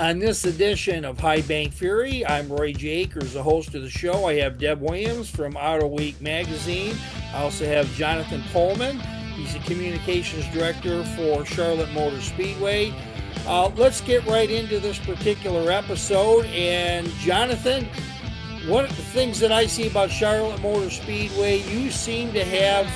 On this edition of High Bank Fury, I'm Roy J. Akers, the host of the show. I have Deb Williams from Auto Week magazine. I also have Jonathan Coleman. He's the communications director for Charlotte Motor Speedway. Let's get right into this particular episode. And Jonathan, one of the things that I see about Charlotte Motor Speedway, you seem to have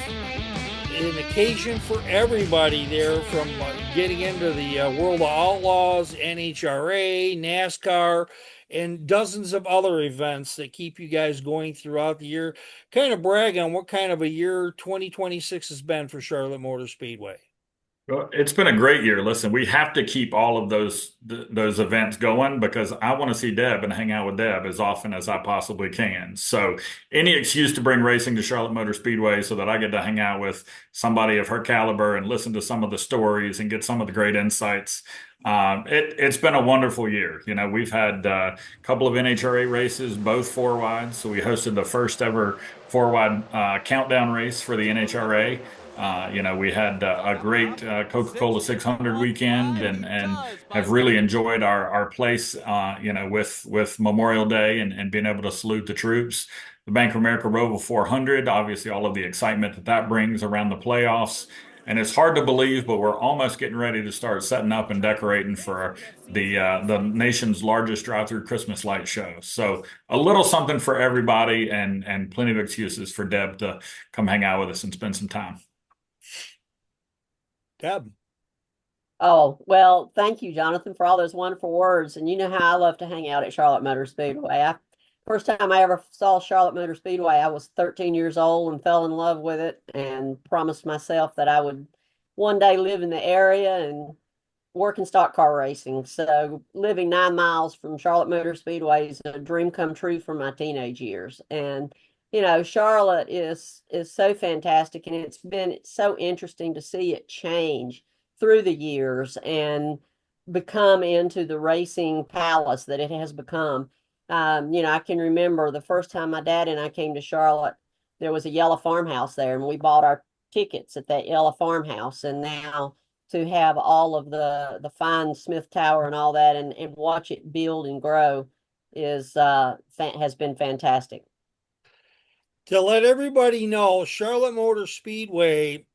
an occasion for everybody there, from getting into the World of Outlaws, NHRA, NASCAR, and dozens of other events that keep you guys going throughout the year. Kind of brag on what kind of a year 2026 has been for Charlotte Motor Speedway. Well, it's been a great year. Listen, we have to keep all of those events going because I want to see Deb and hang out with Deb as often as I possibly can. So any excuse to bring racing to Charlotte Motor Speedway so that I get to hang out with somebody of her caliber and listen to some of the stories and get some of the great insights. It's been a wonderful year. You know, we've had a couple of NHRA races, both four wide. So we hosted the first ever four wide countdown race for the NHRA. We had a great Coca-Cola 600 weekend and have really enjoyed our place, with Memorial Day and being able to salute the troops. The Bank of America Roval 400, obviously all of the excitement that brings around the playoffs. And it's hard to believe, but we're almost getting ready to start setting up and decorating for the nation's largest drive-through Christmas light show. So a little something for everybody and plenty of excuses for Deb to come hang out with us and spend some time. Deb. Oh, well, thank you, Jonathan, for all those wonderful words. And you know how I love to hang out at Charlotte Motor Speedway. First time I ever saw Charlotte Motor Speedway, I was 13 years old and fell in love with it and promised myself that I would one day live in the area and work in stock car racing. So living 9 miles from Charlotte Motor Speedway is a dream come true for my teenage years. And you know, Charlotte is so fantastic, and it's been so interesting to see it change through the years and become into the racing palace that it has become. I can remember the first time my dad and I came to Charlotte, there was a yellow farmhouse there, and we bought our tickets at that yellow farmhouse. And now to have all of the fine Smith Tower and all that and watch it build and grow has been fantastic. To let everybody know, Charlotte Motor Speedway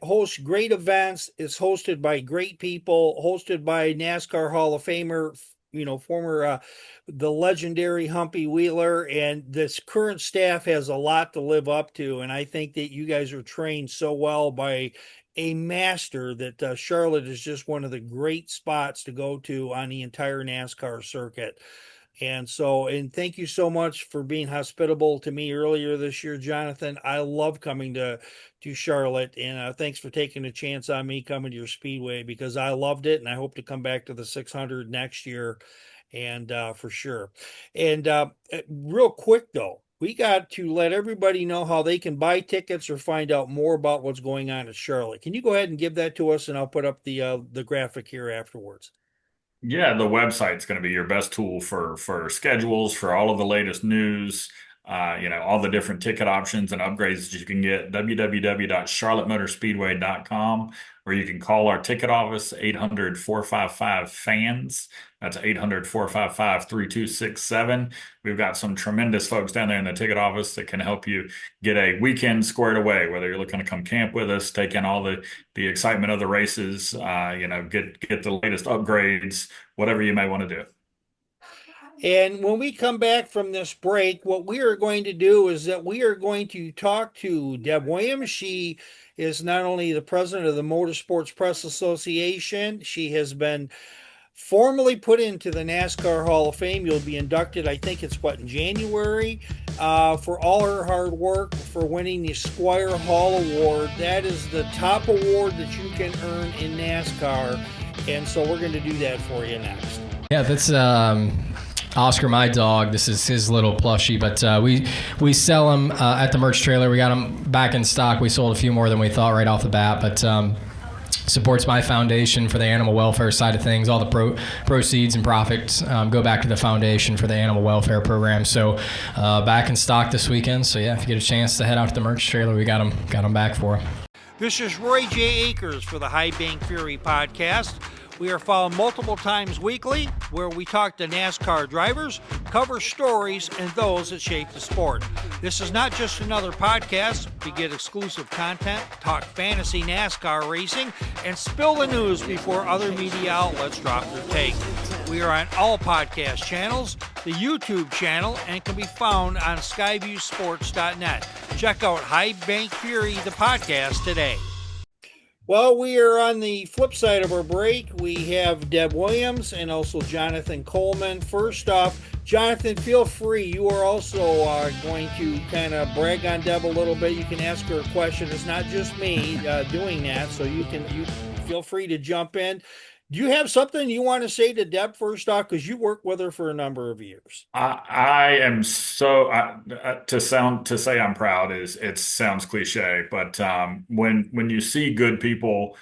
hosts great events. It's hosted by great people, hosted by NASCAR Hall of Famer, former the legendary Humpy Wheeler, and this current staff has a lot to live up to. And I think that you guys are trained so well by a master that Charlotte is just one of the great spots to go to on the entire NASCAR circuit. And thank you so much for being hospitable to me earlier this year, Jonathan. I love coming to Charlotte, and thanks for taking a chance on me coming to your speedway, because I loved it, and I hope to come back to the 600 next year, and for sure. And real quick though, we got to let everybody know how they can buy tickets or find out more about what's going on at Charlotte. Can you go ahead and give that to us, and I'll put up the graphic here afterwards. Yeah, the website's going to be your best tool for schedules, for all of the latest news, all the different ticket options and upgrades that you can get. www.charlottemotorspeedway.com, or you can call our ticket office, 800-455-FANS. That's 800-455-3267. We've got some tremendous folks down there in the ticket office that can help you get a weekend squared away, whether you're looking to come camp with us, take in all the excitement of the races, get the latest upgrades, whatever you may want to do. And when we come back from this break, what we are going to do is that we are going to talk to Deb Williams. She is not only the president of the Motorsports Press Association, she has been formally put into the NASCAR Hall of Fame. You'll be inducted, I think it's in January, for all her hard work for winning the Squire-Hall Award. That is the top award that you can earn in NASCAR. And so we're going to do that for you next. Yeah, that's Oscar, my dog. This is his little plushie, but we sell them at the merch trailer. We got them back in stock. We sold a few more than we thought right off the bat, but supports my foundation for the animal welfare side of things. All the proceeds and profits go back to the foundation for the animal welfare program. So back in stock this weekend. So yeah, if you get a chance to head out to the merch trailer, we got them back for you. This is Roy J. Akers for the High Bank Fury podcast. We are found multiple times weekly where we talk to NASCAR drivers, cover stories, and those that shape the sport. This is not just another podcast. We get exclusive content, talk fantasy NASCAR racing, and spill the news before other media outlets drop their take. We are on all podcast channels, the YouTube channel, and can be found on skyviewsports.net. Check out High Bank Fury, the podcast, today. Well, we are on the flip side of our break. We have Deb Williams and also Jonathan Coleman. First off, Jonathan, feel free. You are also going to kind of brag on Deb a little bit. You can ask her a question. It's not just me doing that, so you feel free to jump in. Do you have something you want to say to Deb first off? Because you worked with her for a number of years. I am so to say I'm proud it sounds cliche, but when you see good people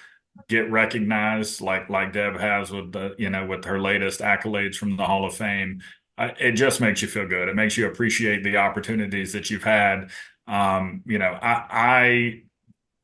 get recognized like Deb has with with her latest accolades from the Hall of Fame, it just makes you feel good. It makes you appreciate the opportunities that you've had. I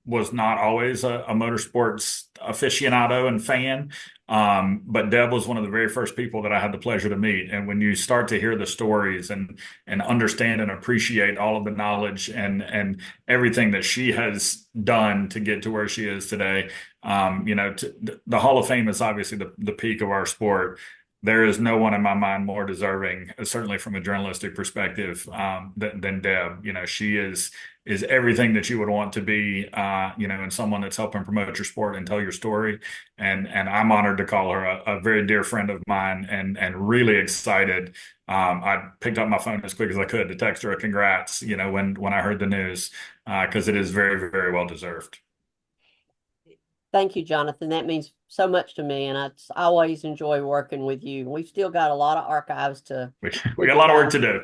was not always a motorsports aficionado and fan. But Deb was one of the very first people that I had the pleasure to meet. And when you start to hear the stories and understand and appreciate all of the knowledge and everything that she has done to get to where she is today, the Hall of Fame is obviously the peak of our sport. There is no one in my mind more deserving, certainly from a journalistic perspective, than Deb. She is everything that you would want to be, and someone that's helping promote your sport and tell your story. And I'm honored to call her a very dear friend of mine and really excited. I picked up my phone as quick as I could to text her a congrats, when I heard the news, because it is very, very well deserved. Thank you, Jonathan. That means so much to me, and I always enjoy working with you. We've still got a lot of archives to. We got a lot of work to do.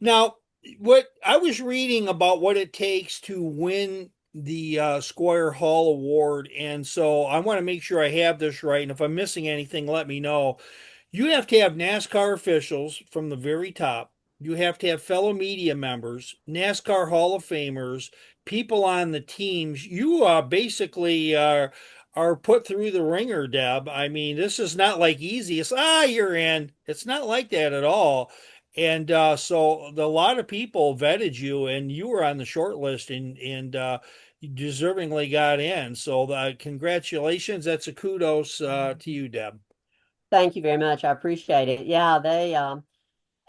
Now, what I was reading about what it takes to win the Squire-Hall Award, and so I want to make sure I have this right. And if I'm missing anything, let me know. You have to have NASCAR officials from the very top. You have to have fellow media members, NASCAR Hall of Famers, people on the teams. You basically are put through the ringer, Deb. I mean, this is not like easy. It's you're in. It's not like that at all. And so a lot of people vetted you, and you were on the short list, and you deservingly got in. So congratulations. That's a kudos to you, Deb. Thank you very much. I appreciate it. Yeah,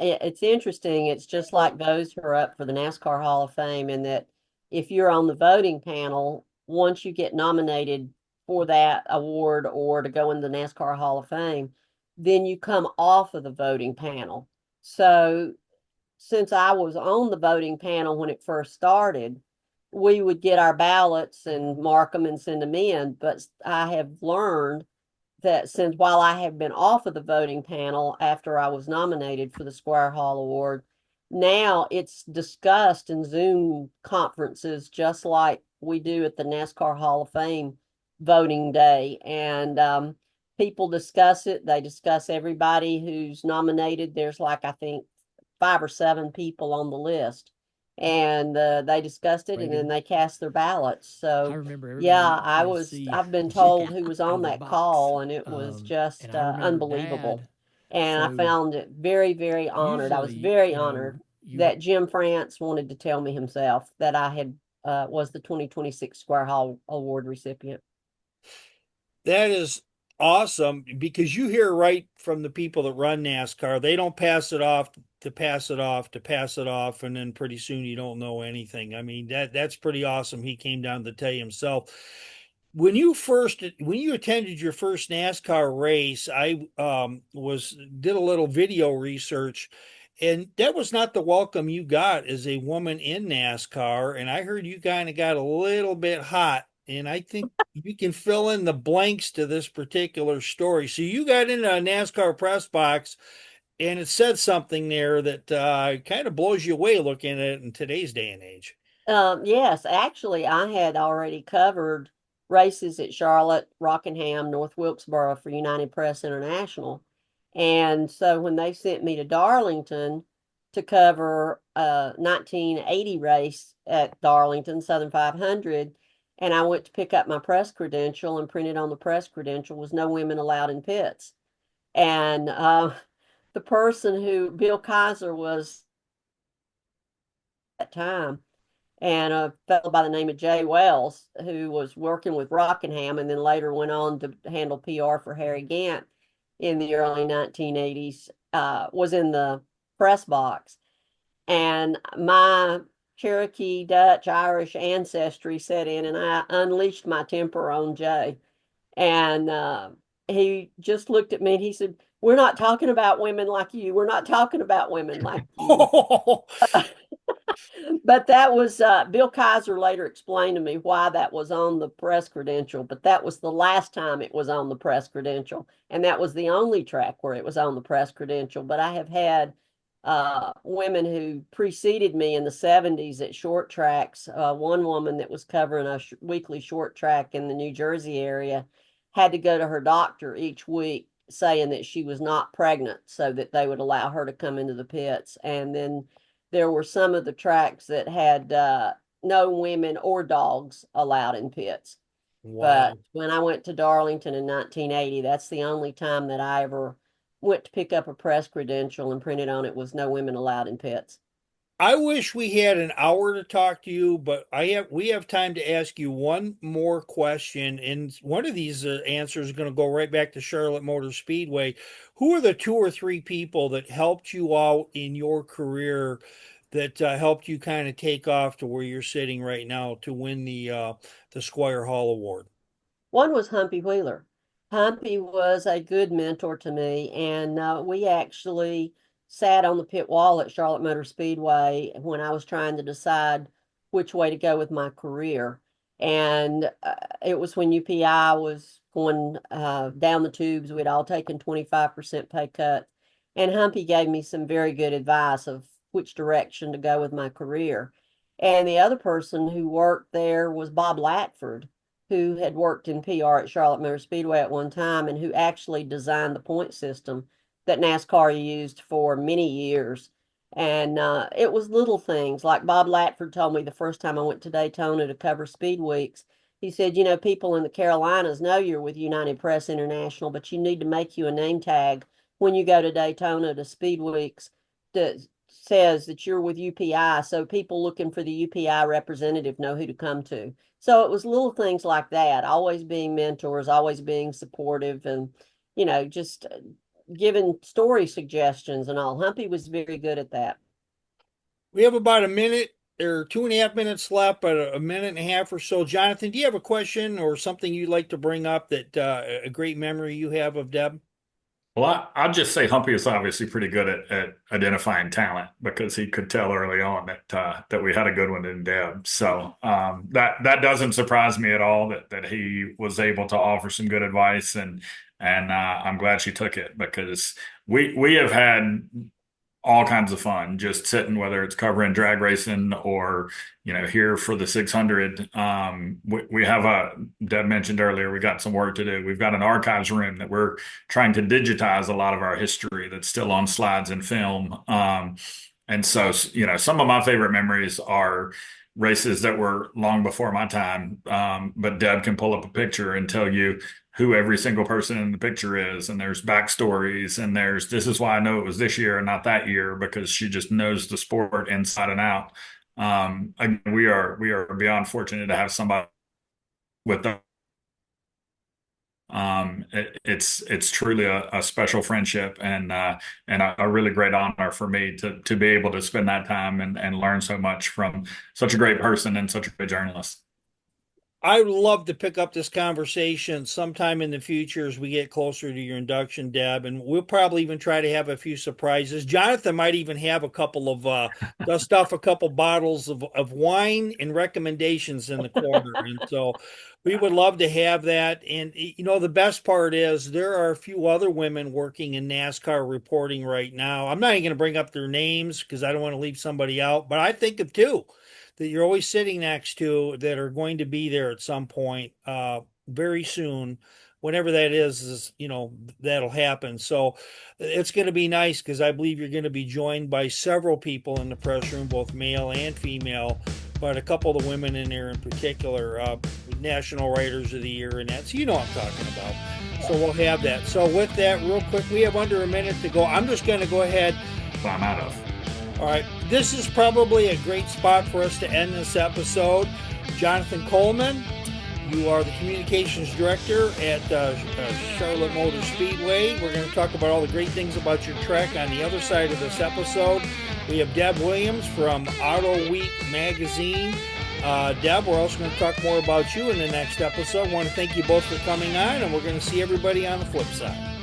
it's interesting. It's just like those who are up for the NASCAR Hall of Fame, and that if you're on the voting panel, once you get nominated for that award or to go in the NASCAR Hall of Fame, then you come off of the voting panel. So since I was on the voting panel when it first started, we would get our ballots and mark them and send them in. But I have learned that since while I have been off of the voting panel after I was nominated for the Squire-Hall Award, now it's discussed in Zoom conferences just like we do at the NASCAR Hall of Fame voting day. And people discuss it. They discuss everybody who's nominated. There's I think 5 or 7 people on the list. And they discussed it, and then they cast their ballots. So, I've been told who was on that call, and it was just unbelievable. And I found it very, very honored. I was very honored that Jim France wanted to tell me himself that I had was the 2026 Squire-Hall Award recipient. That is awesome, because you hear right from the people that run NASCAR. They don't pass it off to pass it off to pass it off, and then pretty soon you don't know anything. I mean, that's pretty awesome. He came down to tell you himself. When you attended your first NASCAR race, I did a little video research, and that was not the welcome you got as a woman in NASCAR. And I heard you kind of got a little bit hot, and I think you can fill in the blanks to this particular story. So you got into a NASCAR press box, and it said something there that kind of blows you away looking at it in today's day and age. Yes, actually, I had already covered races at Charlotte, Rockingham, North Wilkesboro for United Press International. And so when they sent me to Darlington to cover a 1980 race at Darlington, Southern 500, And I went to pick up my press credential, and printed on the press credential was no women allowed in pits. And the person who, Bill Kaiser, was at that time, and a fellow by the name of Jay Wells, who was working with Rockingham and then later went on to handle PR for Harry Gant in the early 1980s, was in the press box. And my Cherokee, Dutch, Irish ancestry set in, and I unleashed my temper on Jay. And he just looked at me and he said, "We're not talking about women like you. We're not talking about women like you." But that was Bill Kaiser later explained to me why that was on the press credential, but that was the last time it was on the press credential. And that was the only track where it was on the press credential. But I have had women who preceded me in the 70s at short tracks. One woman that was covering a weekly short track in the New Jersey area had to go to her doctor each week saying that she was not pregnant so that they would allow her to come into the pits. And then there were some of the tracks that had no women or dogs allowed in pits. Wow. But when I went to Darlington in 1980, that's the only time that I ever went to pick up a press credential and printed on it was no women allowed in pits. I wish we had an hour to talk to you, but we have time to ask you one more question, and one of these answers is going to go right back to Charlotte Motor Speedway. Who are the 2 or 3 people that helped you out in your career that helped you kind of take off to where you're sitting right now to win the Squire-Hall Award? One was Humpy Wheeler. Humpy was a good mentor to me, and we actually sat on the pit wall at Charlotte Motor Speedway when I was trying to decide which way to go with my career. And it was when UPI was going down the tubes. We'd all taken 25% pay cut. And Humpy gave me some very good advice of which direction to go with my career. And the other person who worked there was Bob Latford, who had worked in PR at Charlotte Motor Speedway at one time and who actually designed the point system that NASCAR used for many years. And it was little things like Bob Latford told me the first time I went to Daytona to cover Speed Weeks. He said, "You know, people in the Carolinas know you're with United Press International, but you need to make you a name tag when you go to Daytona to Speed Weeks that says that you're with UPI, so people looking for the UPI representative know who to come to." So it was little things like that, always being mentors, always being supportive, and, just giving story suggestions and all. Humpy was very good at that. We have about a minute or 2.5 minutes left, but a minute and a half or so. Jonathan, do you have a question or something you'd like to bring up that a great memory you have of Deb? Well, I'll just say Humpy is obviously pretty good at identifying talent because he could tell early on that we had a good one in Deb. So that doesn't surprise me at all that he was able to offer some good advice, and I'm glad she took it because we have had all kinds of fun just sitting, whether it's covering drag racing or here for the 600. We have Deb mentioned earlier, we got some work to do. We've got an archives room that we're trying to digitize a lot of our history that's still on slides and film. And so some of my favorite memories are races that were long before my time, but Deb can pull up a picture and tell you who every single person in the picture is, and there's backstories, and this is why I know it was this year and not that year, because she just knows the sport inside and out. Again, we are beyond fortunate to have somebody with them. It's truly a special friendship and a really great honor for me to be able to spend that time and learn so much from such a great person and such a great journalist. I would love to pick up this conversation sometime in the future as we get closer to your induction, Deb, and we'll probably even try to have a few surprises. Jonathan might even have a couple of dust off a couple bottles of wine and recommendations in the corner, and so we would love to have that. And the best part is there are a few other women working in NASCAR reporting right now. I'm not even going to bring up their names because I don't want to leave somebody out, but I think of two that you're always sitting next to that are going to be there at some point very soon. Whenever that is, that'll happen. So it's going to be nice because I believe you're going to be joined by several people in the press room, both male and female, but a couple of the women in there in particular. We'd National Writers of the Year and that. So you know what I'm talking about. So we'll have that. So with that, real quick, we have under a minute to go. I'm just going to go ahead. So I'm out of. All right. This is probably a great spot for us to end this episode. Jonathan Coleman, you are the communications director at Charlotte Motor Speedway. We're going to talk about all the great things about your track on the other side of this episode. We have Deb Williams from Auto Week magazine. Deb, we're also going to talk more about you in the next episode. I want to thank you both for coming on, and we're going to see everybody on the flip side.